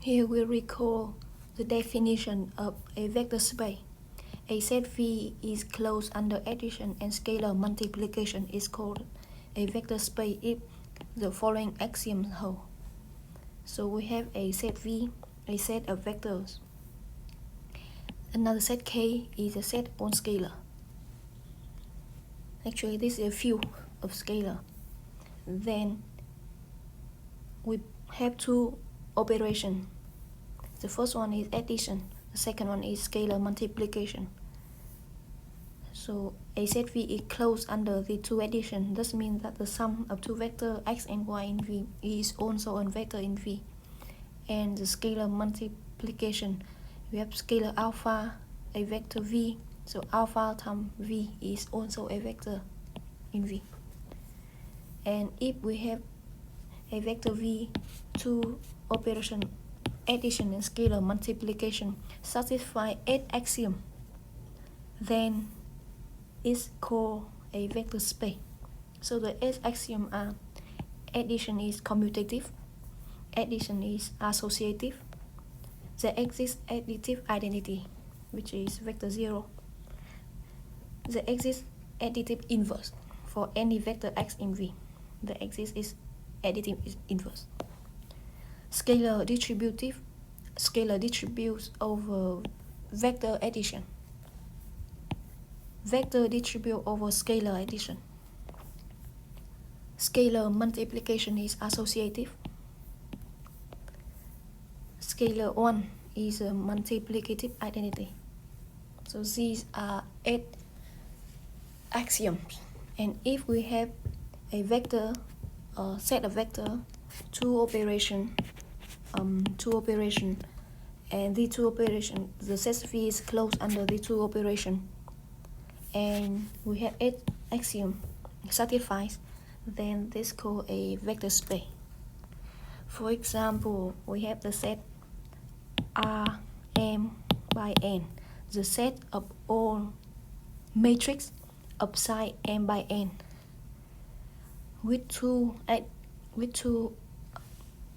Here we recall the definition of a vector space. A set V is closed under addition and scalar multiplication is called a vector space if the following axioms hold. So we have a set V, a set of vectors. Another set K is a set on scalar. Actually, this is a field of scalar. Then we have two operations. The first one is addition. The second one is scalar multiplication. So a set V is closed under the two addition. This means that the sum of two vectors x and y in V is also a vector in V. And the scalar multiplication, we have scalar alpha, a vector V. So alpha times V is also a vector in V. And if we have a vector V, two operation addition and scalar multiplication satisfy 8 axioms, then it's called a vector space. So the 8 axioms are: addition is commutative, addition is associative, there exists additive identity, which is vector 0, there exists additive inverse for any vector x in V. The exists is additive inverse. Scalar distributes over vector addition. Vector distribute over scalar addition. Scalar multiplication is associative. Scalar 1 is a multiplicative identity. So these are 8 axioms. And if we have a vector, a set of vector, two operation, and the two operation, the set V is closed under the two operation, and we have 8 axioms satisfies, then this called a vector space. For example, we have the set R m by n, the set of all matrix of size m by n with two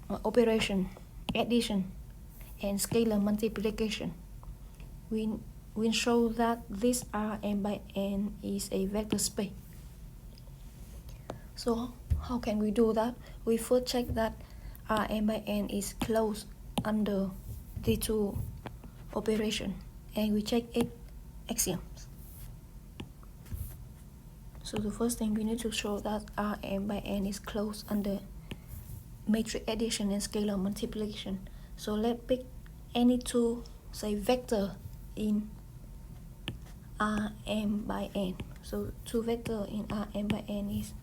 operation, addition and scalar multiplication. We show that this Rm by n is a vector space. So how can we do that? We first check that Rm by n is closed under the two operation, and we check 8 axioms. So the first thing we need to show that Rm by n is closed under matrix addition and scalar multiplication. So let's pick any two, say, vector in Rm by n. So two vector in Rm by n is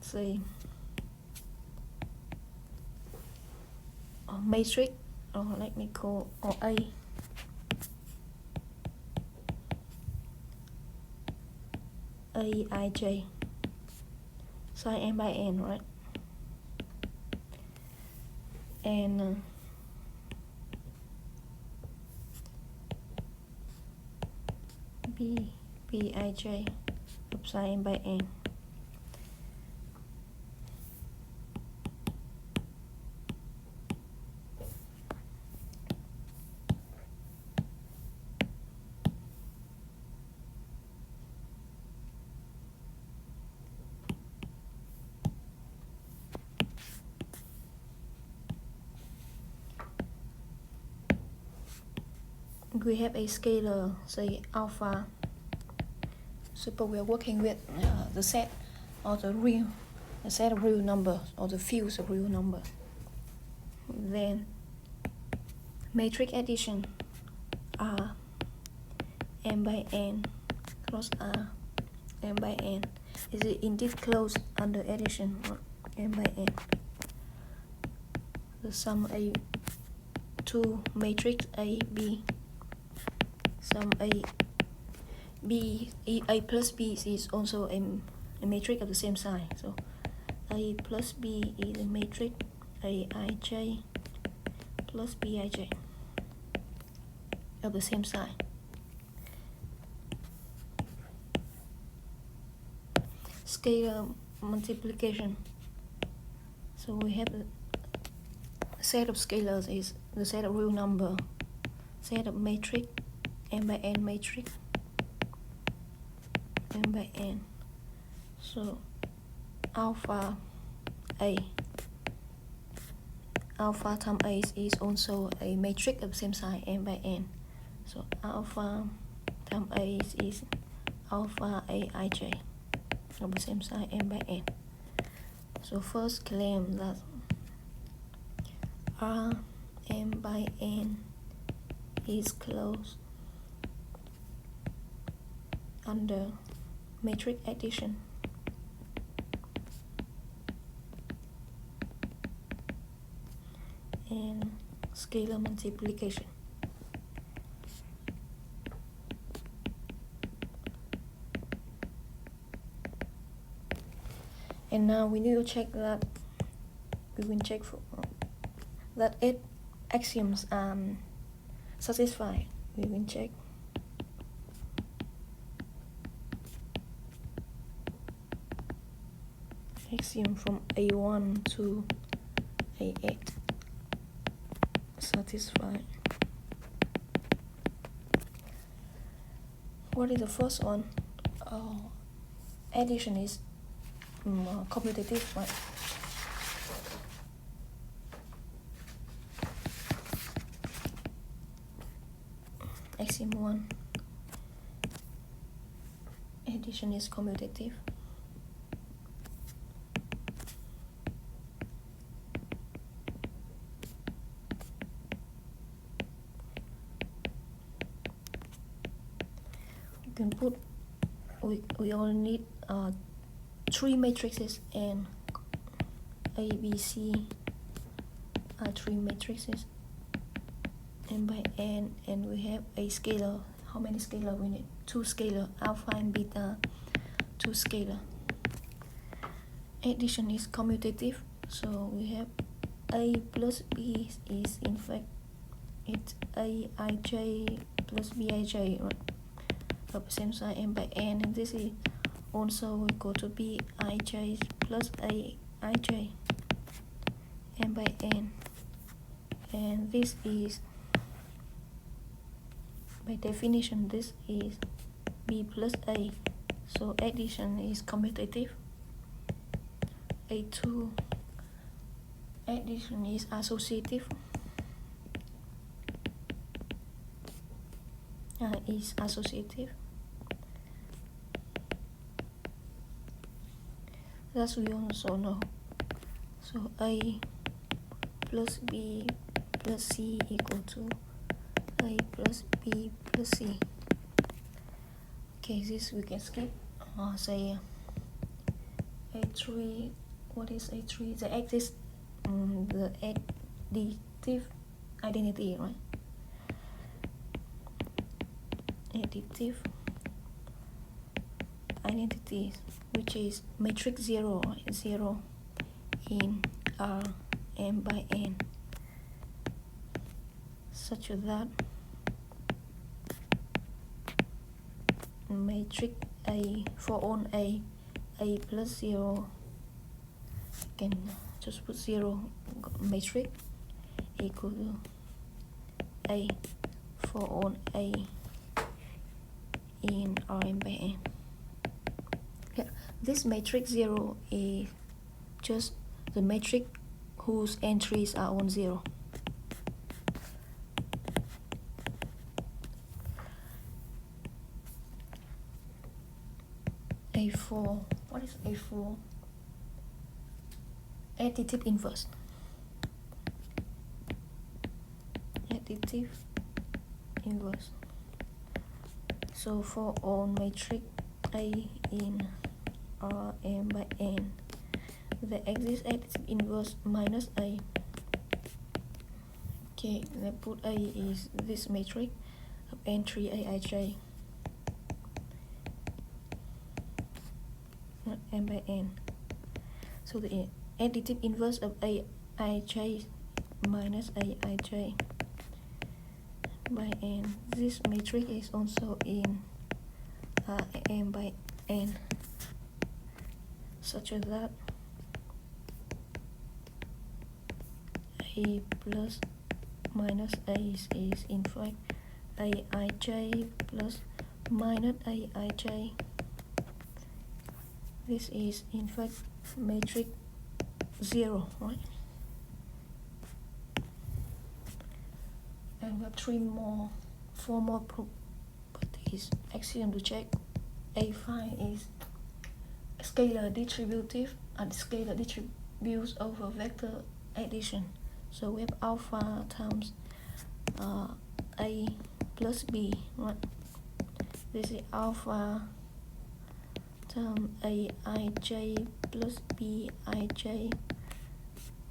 say a matrix, or let me call or A. Aij, size m by n, right? And Bij of size m by n. We have a scalar, say alpha. Suppose we are working with the set or the set of real numbers or the fields of real number. Then matrix addition R m by n cross R m by n is indeed closed under addition or m by n. The sum A two matrix A B, sum A plus B is also a matrix of the same size. So A plus B is a matrix Aij plus Bij of the same size. Scalar multiplication. So we have the set of scalars is the set of real number, set of matrix, n by n matrix, n by n. So alpha a, alpha times a is also a matrix of same size n by n. So alpha times a is alpha aij of the same size n by n. So first claim that R m by n is closed under matrix addition. And scalar multiplication. And now we need to check that we will check for that 8 axioms are satisfied. We will check axiom from A1 to A8 satisfied. What is the first one? Addition is commutative, right? Axiom 1, addition is commutative. You can put, we only need 3 matrices, and A, B, C are 3 matrices, n by n, and we have a scalar. How many scalar we need? 2 scalar, alpha and beta, 2 scalar. Addition is commutative, so we have A plus B is in fact it's Aij plus Bij, right? Of same size n by n, and this is also equal to Bij plus Aij n by n, and this is, by definition, this is B plus A, so addition is commutative. A2, addition is associative. Is associative. That we also know. So A plus B plus C equal to A plus B plus C. Okay, this we can skip. Say A3. What is A3? The axis, the additive identity, right? Additive identity, which is matrix 0, 0 in R m by n, such that matrix A for on A plus 0, can just put 0 matrix equal to A for on A in Rm by n. Yeah, this matrix 0 is just the matrix whose entries are on 0. A4, what is A4? Additive inverse. Additive inverse. So for all matrix A in Rm by n, there exists additive inverse minus A. Okay, let's put A is this matrix of entry Aij, not m by n. So the additive inverse of Aij minus Aij by n. This matrix is also in m by n. such as that a plus minus a is in fact aij plus minus aij. This is in fact matrix 0, right? And we have four more properties, axiom to check. A phi is scalar distributive and scalar distributes over vector addition. So we have alpha times a plus b, right? This is alpha times aij plus bij.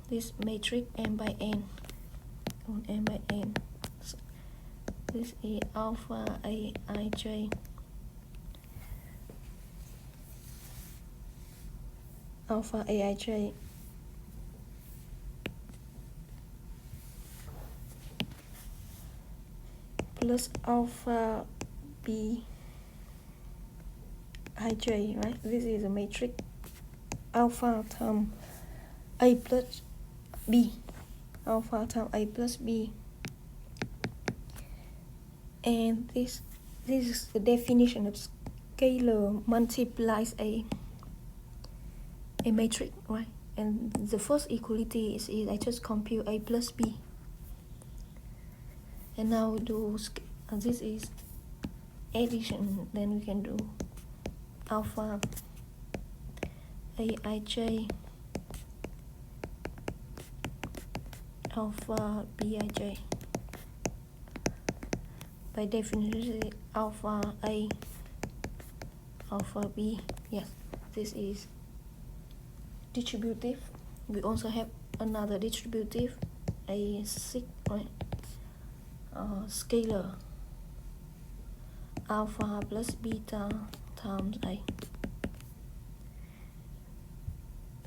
This matrix m by n on m by n. So this is alpha aij. Alpha aij plus alpha b ij, right? This is a matrix alpha times a plus b, alpha times a plus b, and this is the definition of scalar multiplies a matrix, right? And the first equality is I just compute a plus b, and now do this is addition. Then we can do alpha aij alpha bij. By definition, alpha a alpha b, yes, this is distributive. We also have another distributive, a6, right? Scalar alpha plus beta times a.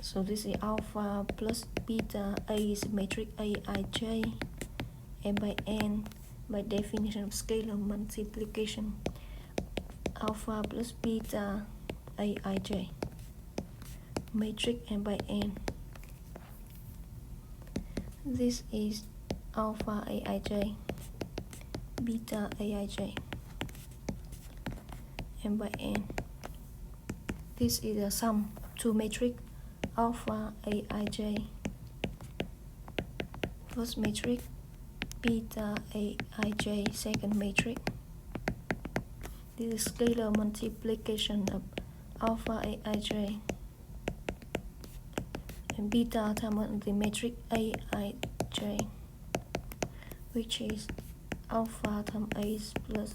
So this is alpha plus beta. A is matrix aij, m by n. By definition of scalar multiplication, alpha plus beta aij, matrix m by n. This is alpha aij, beta aij, m by n. This is a sum to matrix alpha aij plus matrix beta aij, second matrix. This is scalar multiplication of alpha aij and beta times the matrix aij, which is alpha times a plus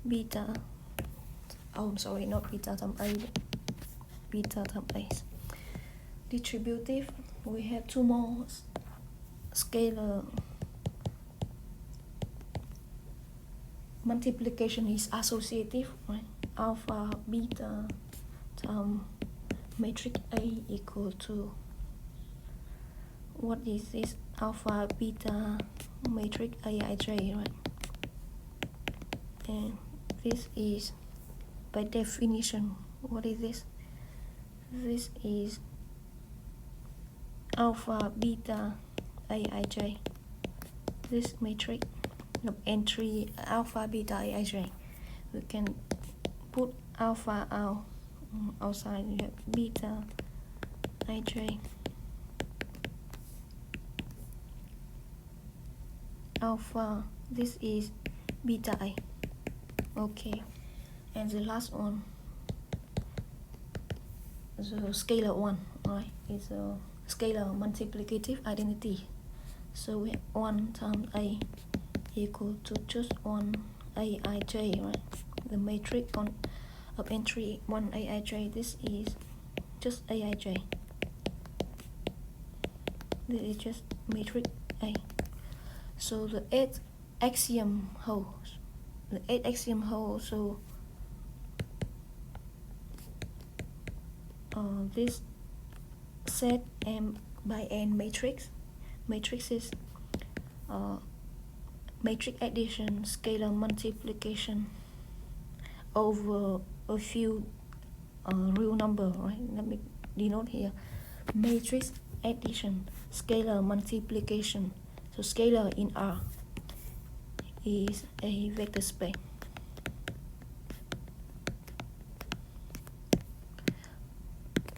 beta. Oh, I'm sorry, not beta times a, beta times a. Distributive, we have two more scalar multiplication is associative, right? Alpha beta times matrix A equal to, what is this? Alpha beta matrix aij, right? And this is by definition, what is this? This is alpha beta aij. This matrix of entry alpha beta aij. We can put alpha out outside. We have beta aij. Alpha, this is beta a. Okay, and the last one, the scalar one, right? It's a scalar multiplicative identity. So we have 1 times a equal to just 1 aij, right? The matrix of entry 1 aij. This is just aij. This is just matrix A. So the 8th axiom holds. The 8th axiom holds. So this set M by N matrices, matrix addition, scalar multiplication over a few real number, right? Let me denote here matrix addition, scalar multiplication. So scalar in R is a vector space.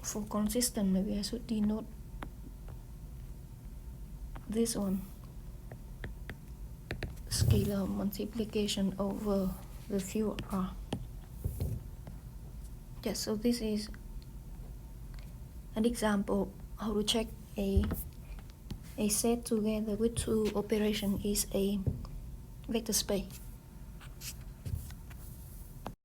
For consistent, maybe I should denote this one, scalar multiplication over the field R. Yes, so this is an example how to check a set together with two operations is a vector space.